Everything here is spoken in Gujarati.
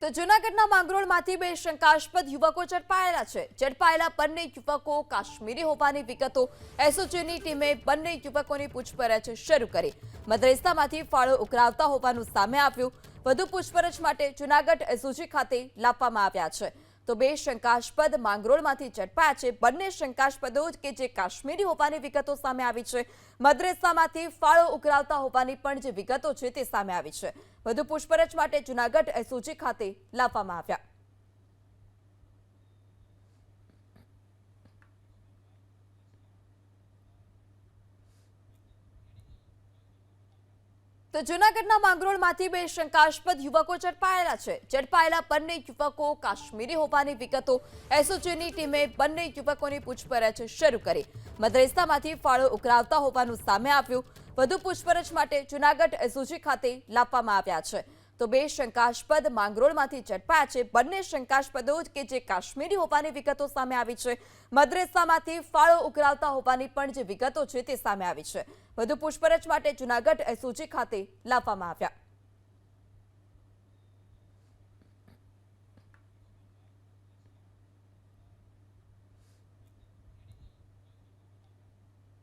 તો જૂનાગઢના માંગરોળમાંથી બે શંકાસ્પદ યુવકો ઝડપાયેલા છે। ઝડપાયેલા બંને યુવકો કાશ્મીરી હોવાની વિગતો એસઓજીની ટીમે બંને યુવકોની પૂછપરછ શરૂ કરી। મદ્રેસામાંથી ફાળો ઉઘરાવતા હોવાનું સામે આવ્યું। વધુ પૂછપરછ માટે જૂનાગઢ એસઓજી ખાતે લાવવામાં આવ્યા છે। તો બે શંકાસ્પદ માંગરોળમાંથી ઝડપાયા છે। બંને શંકાસ્પદો કે જે કાશ્મીરી હોવાની વિગતો સામે આવી છે। મદ્રેસામાંથી ફાળો ઉઘરાવતા હોવાની પણ જે વિગતો છે તે સામે આવી છે। વધુ પૂછપરછ માટે જૂનાગઢ એસઓજી ખાતે લાવવામાં આવ્યા। તો જૂનાગઢના માંગરોળમાંથી બે શંકાસ્પદ યુવકો ઝડપાયેલા છે। ઝડપાયેલા બંને યુવકો કાશ્મીરી હોવાની વિગતો એસઓજીની ટીમે બંને યુવકોની પૂછપરછ શરૂ કરી। મદ્રેસામાંથી ફાળો ઉઘરાવતા હોવાનું સામે આવ્યું। વધુ પૂછપરછ માટે જૂનાગઢ એસઓજી ખાતે લાવવામાં આવ્યા છે। તો બે શંકાસ્પદ માંગરોળમાંથી ઝડપાયા છે। બંને શંકાસ્પદો કે જે કાશ્મીરી હોવાની વિગતો સામે આવી છે। મદ્રેસામાંથી ફાળો ઉઘરાવતા હોવાની પણ જે વિગતો છે તે સામે આવી છે। વધુ પૂછપરછ માટે જૂનાગઢ એસઓજી ખાતે લાવવામાં આવ્યા।